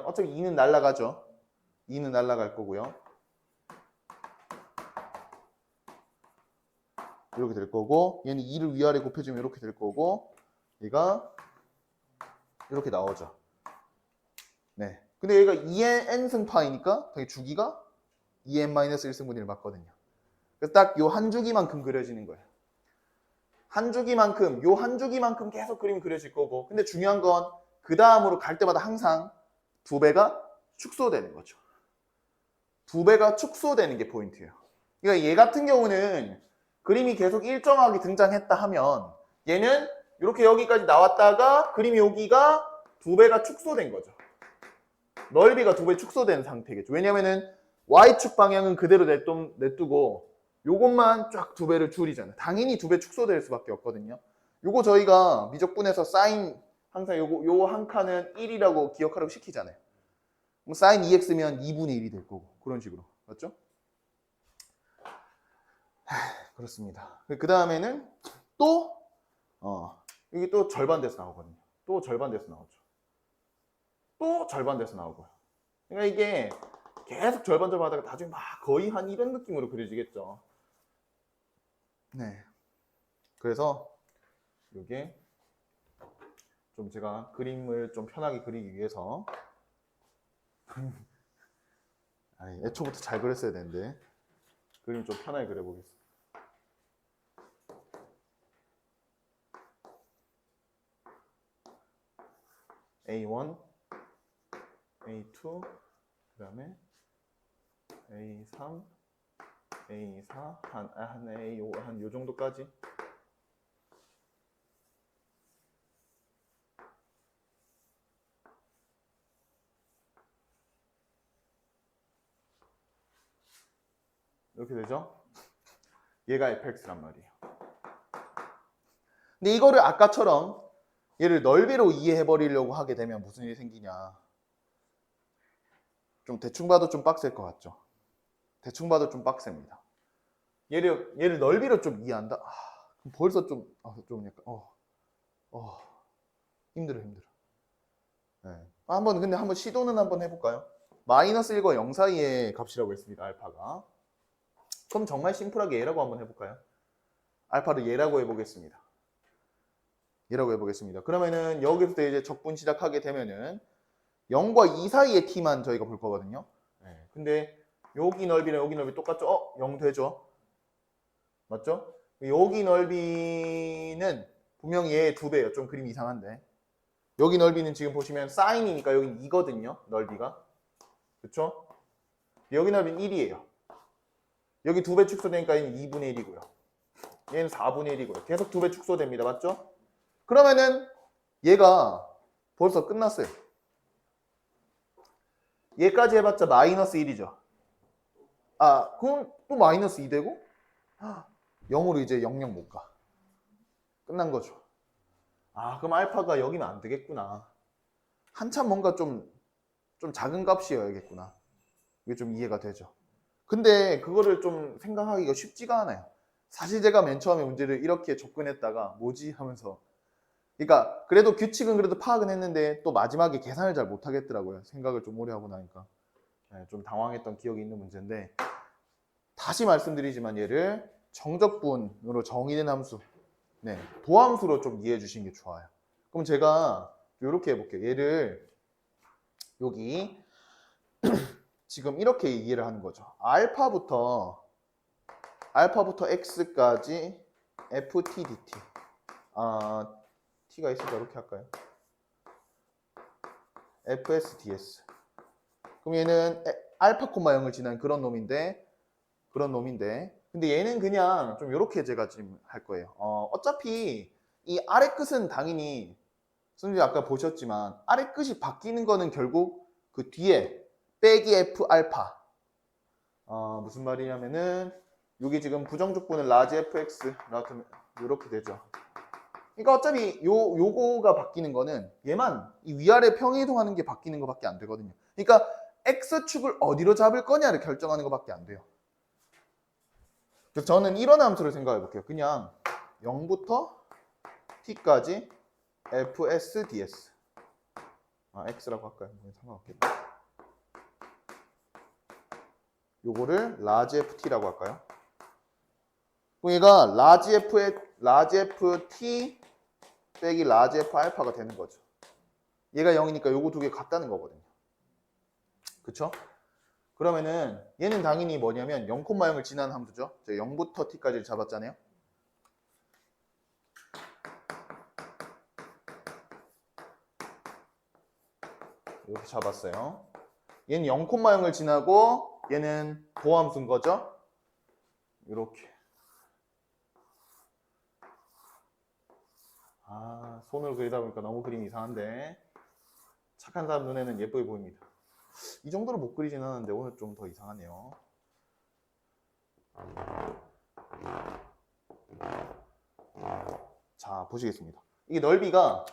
어차피 2는 날라가죠. 2는 날라갈 거고요. 이렇게 될 거고 얘는 2를 위아래 곱해주면 이렇게 될 거고 얘가 이렇게 나오죠. 네. 근데 얘가 2n n승 파이니까 되게 주기가 2n-1승분의 1 맞거든요. 그래서 딱 요 한 주기만큼 그려지는 거예요. 한 주기만큼 계속 그림이 그려질 거고 근데 중요한 건 그 다음으로 갈 때마다 항상 2배가 축소되는 거죠. 2배가 축소되는 게 포인트예요. 그러니까 얘 같은 경우는 그림이 계속 일정하게 등장했다 하면 얘는 이렇게 여기까지 나왔다가 그림이 여기가 2배가 축소된 거죠. 넓이가 2배 축소된 상태겠죠. 왜냐면은 Y축 방향은 그대로 냅두고 요것만 쫙 2배를 줄이잖아요. 당연히 2배 축소될 수밖에 없거든요. 요거 저희가 미적분에서 사인 항상 요 한 칸은 1이라고 기억하라고 시키잖아요. 그럼 사인 2x면 2분의 1이 될 거고 그런 식으로. 맞죠? 그렇습니다. 그 다음에는 또 이게 또 절반돼서 나오거든요. 또 절반돼서 나오죠. 또 절반돼서 나오고요. 그러니까 이게 계속 절반 하다가 나중에 막 거의 한 이런 느낌으로 그려지겠죠. 네. 그래서 이게 좀 제가 그림을 좀 편하게 그리기 위해서 애초부터 잘 그렸어야 되는데 그림 좀 편하게 그려보겠습니다. A1, A2, 그 다음에 A3, A4, 한 A5, 한 요 정도까지. 이렇게 되죠? 얘가 fx란 말이에요. 근데 이거를 아까처럼 얘를 넓이로 이해해버리려고 하게 되면 무슨 일이 생기냐. 좀 대충 봐도 좀 빡셀 것 같죠? 대충 봐도 좀 빡셉니다. 얘를 넓이로 좀 이해한다? 그럼 벌써 좀 약간, 힘들어. 네. 근데 한번 시도는 한번 해볼까요? 마이너스 1과 0 사이의 값이라고 했습니다, 알파가. 그럼 정말 심플하게 얘라고 한번 해볼까요? 알파를 얘라고 해보겠습니다. 그러면은 여기서 이제 적분 시작하게 되면은 0과 2 사이의 t만 저희가 볼 거거든요. 네. 근데 여기 넓이랑 여기 넓이 똑같죠? 0 되죠? 맞죠? 여기 넓이는 분명히 얘의 2배예요. 좀 그림이 이상한데. 여기 넓이는 지금 보시면 사인이니까 여긴 2거든요. 넓이가. 그쵸? 여기 넓이는 1이에요. 여기 2배 축소되니까 얘는 2분의 1이고요. 얘는 4분의 1이고요. 계속 2배 축소됩니다. 맞죠? 그러면은 얘가 벌써 끝났어요. 얘까지 해봤자 마이너스 1이죠. 그럼 또 마이너스 2 되고 0으로 이제 0 못 가. 끝난 거죠. 그럼 알파가 여기면 안 되겠구나. 한참 뭔가 좀 작은 값이어야겠구나. 이게 좀 이해가 되죠. 근데 그거를 좀 생각하기가 쉽지가 않아요. 사실 제가 맨 처음에 문제를 이렇게 접근했다가 뭐지 하면서 그러니까 그래도 규칙은 그래도 파악은 했는데 또 마지막에 계산을 잘 못하겠더라고요. 생각을 좀 오래 하고 나니까. 네, 좀 당황했던 기억이 있는 문제인데 다시 말씀드리지만 얘를 정적분으로 정의된 함수, 네, 도함수로 좀 이해해 주시는 게 좋아요. 그럼 제가 이렇게 해볼게요. 얘를 여기 지금 이렇게 이해를 하는 거죠. 알파부터 x까지 ft dt. t가 있으니까 이렇게 할까요? fs ds. 그럼 얘는 알파, 0을 지난 그런 놈인데 근데 얘는 그냥 좀 이렇게 제가 지금 할 거예요. 어차피 이 아래 끝은 당연히 선생님 아까 보셨지만 아래 끝이 바뀌는 거는 결국 그 뒤에 빼기 f 알파. 무슨 말이냐면은 여기 지금 부정적분을 라지 fx 라고 이렇게 되죠. 그러니까 어차피 요거가 바뀌는 거는 얘만 이 위아래 평이동하는 게 바뀌는 거밖에 안 되거든요. 그러니까 x축을 어디로 잡을 거냐를 결정하는 거밖에 안 돼요. 그래서 저는 이런 함수를 생각해 볼게요. 그냥 0부터 t까지 fs ds. x라고 할까요? 상관없겠다. 요거를 라지 ft라고 할까요? 그럼 얘가 라지 ft 빼기 라지 f 알파가 되는 거죠. 얘가 0이니까 요거 두 개 같다는 거거든요. 그쵸? 그러면은 얘는 당연히 뭐냐면 0,0을 지난 함수죠. 0부터 t까지를 잡았잖아요. 이렇게 잡았어요. 얘는 0,0을 지나고 얘는 도함수인 거죠. 이렇게. 손으로 그리다 보니까 너무 그림이 이상한데 착한 사람 눈에는 예쁘게 보입니다. 이 정도로 못 그리진 않았는데 오늘 좀 더 이상하네요. 자, 보시겠습니다. 이게 넓이가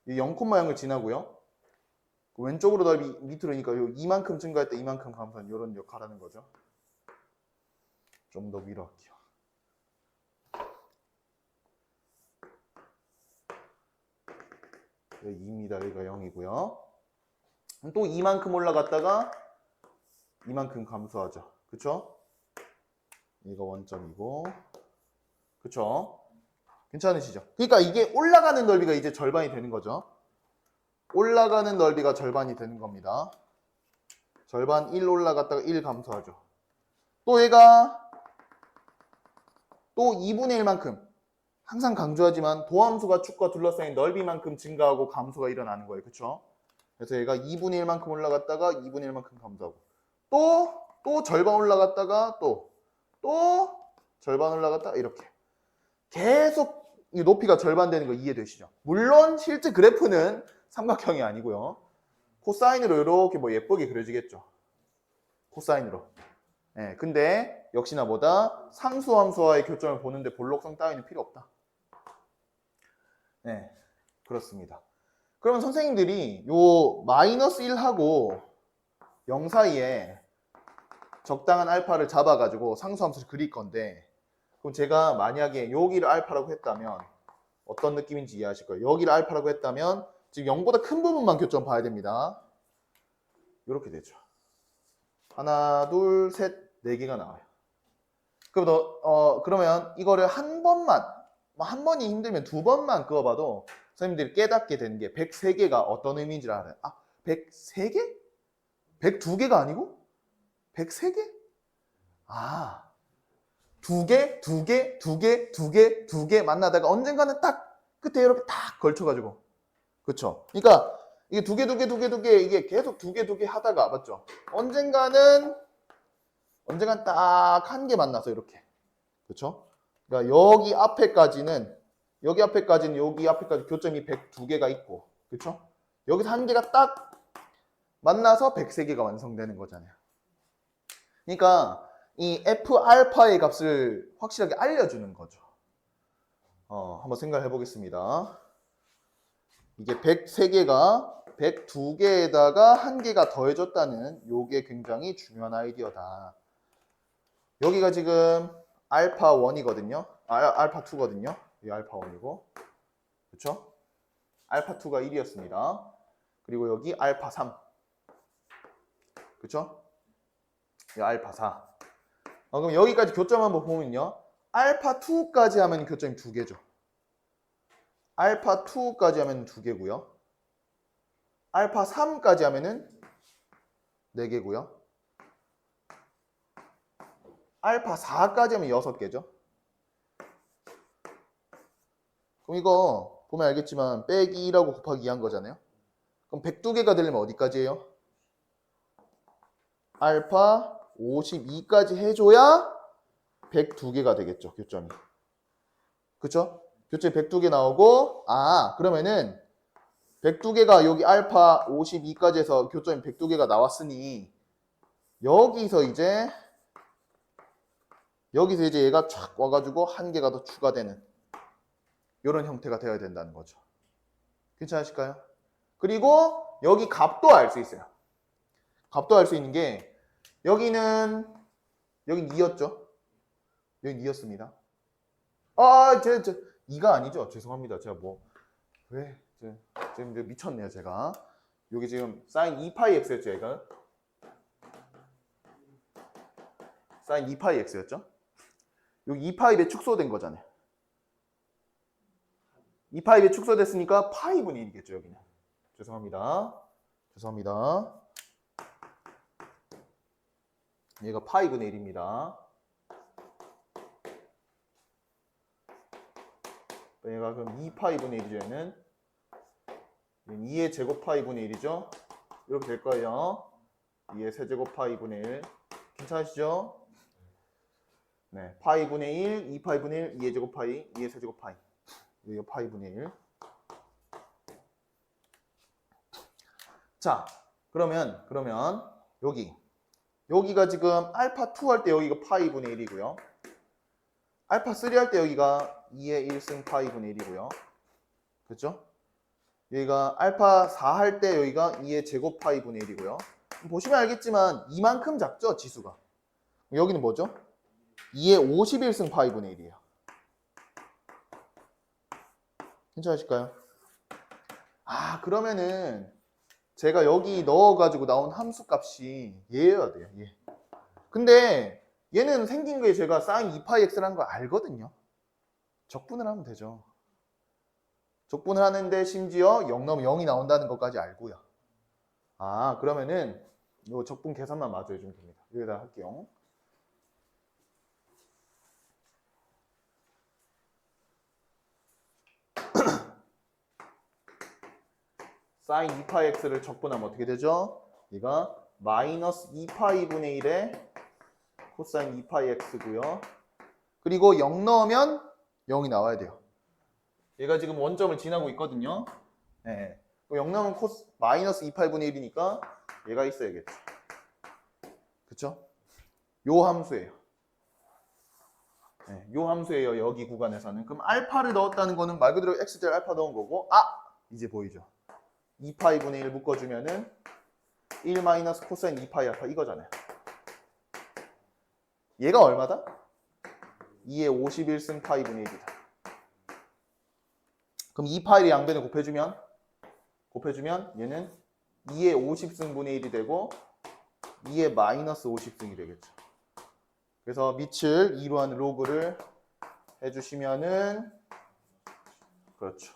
0,0을 지나고요. 왼쪽으로 넓이 밑으로니까 이만큼 증가할 때 이만큼 감소한 이런 역할하는 거죠. 좀 더 위로 할게요. 여기 2입니다. 여기가 0이고요. 또 이만큼 올라갔다가 이만큼 감소하죠. 그쵸? 이거 원점이고. 그쵸? 괜찮으시죠? 그러니까 이게 올라가는 넓이가 이제 절반이 되는 거죠. 올라가는 넓이가 절반이 되는 겁니다. 절반 1 올라갔다가 1 감소하죠. 또 얘가 또 2분의 1만큼 항상 강조하지만 도함수가 축과 둘러싸인 넓이만큼 증가하고 감소가 일어나는 거예요. 그쵸? 그래서 얘가 2분의 1만큼 올라갔다가 2분의 1만큼 감소하고 또 절반 올라갔다가 또 절반 올라갔다가 이렇게 계속 이 높이가 절반 되는 거 이해되시죠? 물론 실제 그래프는 삼각형이 아니고요. 코사인으로 이렇게 뭐 예쁘게 그려지겠죠. 코사인으로. 네, 근데 역시나 뭐다? 상수함수와의 교점을 보는데 볼록성 따위는 필요 없다. 네, 그렇습니다. 그러면 선생님들이 요 마이너스 1하고 0 사이에 적당한 알파를 잡아가지고 상수함수를 그릴 건데 그럼 제가 만약에 여기를 알파라고 했다면 어떤 느낌인지 이해하실 거예요. 여기를 알파라고 했다면 지금 0보다 큰 부분만 교점 봐야 됩니다. 이렇게 되죠. 하나, 둘, 셋, 네 개가 나와요. 그러면 이거를 한 번만, 한 번이 힘들면 두 번만 그어봐도 선생님들이 깨닫게 되는 게 103개가 어떤 의미인지 알아요. 아, 103개? 102개가 아니고? 103개? 아, 두 개, 두 개, 두 개, 두 개, 두 개 만나다가 언젠가는 딱 끝에 이렇게 딱 걸쳐가지고. 그쵸? 그러니까 이게 두 개, 두 개, 두 개, 두 개, 이게 계속 두 개, 두 개 하다가, 맞죠? 언젠가는 딱 한 개 만나서 이렇게. 그쵸? 그러니까 여기 앞에까지는 여기 앞에까지 교점이 102개가 있고. 그쵸? 여기서 한 개가 딱 만나서 103개가 완성되는 거잖아요. 그러니까 이 F 알파의 값을 확실하게 알려주는 거죠. 한번 생각해 보겠습니다. 이게 103개가 102개에다가 한 개가 더해졌다는 요게 굉장히 중요한 아이디어다. 여기가 지금 알파 1이거든요. 알파 2거든요. 이 알파 1이고. 그쵸? 알파 2가 1이었습니다. 그리고 여기 알파 3. 그쵸? 이 알파 4. 그럼 여기까지 교점 한번 보면요. 알파 2까지 하면 교점이 2개죠. 알파 2까지 하면 2개고요. 알파 3까지 하면은 4개고요. 알파 4까지 하면 6개죠. 그럼 이거 보면 알겠지만 빼기 2라고 곱하기 2 한 거잖아요. 그럼 102개가 되려면 어디까지예요? 알파 52까지 해줘야 102개가 되겠죠. 교점이. 그쵸? 교점이 102개 나오고 그러면은 102개가 여기 알파 52까지 해서 교점이 102개가 나왔으니 여기서 이제 얘가 촥 와가지고 한 개가 더 추가되는 이런 형태가 되어야 된다는 거죠. 괜찮으실까요? 그리고 여기 값도 알 수 있어요. 값도 알 수 있는 게 여기는 2였죠. 여기 2였습니다. 2가 아니죠. 죄송합니다. 제가 지금 미쳤네요, 제가. 여기 지금 sin 2파이 x였죠, 얘가. sin 2파이 x였죠. 여기 2파이에 축소된 거잖아요. 2파이에 축소됐으니까 파이분의 1이겠죠, 여기는. 죄송합니다. 얘가 파이분의 1입니다. 얘가 그럼 2파이분의 1이죠, 얘는. 2의 제곱 파이분의 1이죠. 이렇게 될 거예요. 2의 세제곱 파이분의 1. 괜찮으시죠? 네, 파이분의 1, 2파이분의 1, 2의 제곱 파이, 2의 세제곱 파이. 여기가 파이분의 1. 자, 그러면 여기가 지금 알파 2 할 때 여기가 파이분의 1이고요. 알파 3 할 때 여기가 2의 1승 파이분의 1이고요. 그렇죠? 여기가 알파 4 할 때 여기가 2의 제곱 파이분의 1이고요. 보시면 알겠지만 이만큼 작죠, 지수가. 여기는 뭐죠? 2의 51승 파이분의 1이에요. 괜찮으실까요? 그러면은 제가 여기 넣어가지고 나온 함수 값이 얘여야 돼요, 얘. 근데 얘는 생긴 게 제가 sin 2파이 x라는 걸 알거든요. 적분을 하면 되죠. 적분을 하는데 심지어 0 넣으면 0이 나온다는 것까지 알고요. 그러면은 이 적분 계산만 마저 해주면 됩니다. 여기다 할게요. sin 2파이 x를 적분하면 어떻게 되죠? 얘가 마이너스 2파이분의 1에 코사인 2파이 x고요. 그리고 0 넣으면 0이 나와야 돼요. 얘가 지금 원점을 지나고 있거든요. 네. 0 넣으면 마이너스 2파이분의 1이니까 얘가 있어야겠죠. 그쵸? 요 함수예요. 네, 요 함수예요. 여기 구간에서는. 그럼 알파를 넣었다는 거는 말 그대로 x제곱 알파 넣은 거고 이제 보이죠? 2파이분의 1 묶어주면은 1 마이너스 코사인 2파이 알파 이거잖아요. 얘가 얼마다? 2의 51승 파이분의 1이다. 그럼 이 파일의 양변을 곱해주면 얘는 2의 50승분의 1이 되고 2의 마이너스 50승이 되겠죠. 그래서 밑을 2로 하는 로그를 해주시면은 그렇죠.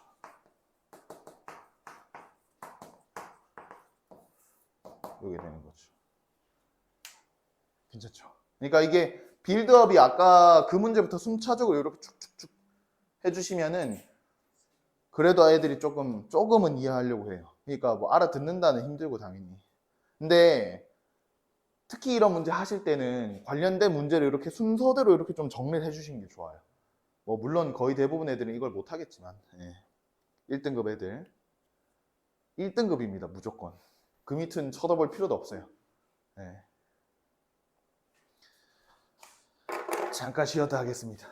이게 되는 거죠. 괜찮죠? 그러니까 이게 빌드업이 아까 그 문제부터 순차적으로 이렇게 쭉쭉쭉 해주시면은 그래도 애들이 조금은 이해하려고 해요. 그러니까 뭐 알아듣는다는 힘들고 당연히. 근데 특히 이런 문제 하실 때는 관련된 문제를 이렇게 순서대로 이렇게 좀 정리를 해주시는 게 좋아요. 뭐 물론 거의 대부분 애들은 이걸 못 하겠지만 1등급 애들 1등급입니다 무조건. 그 밑은 쳐다볼 필요도 없어요. 잠깐 쉬었다 하겠습니다.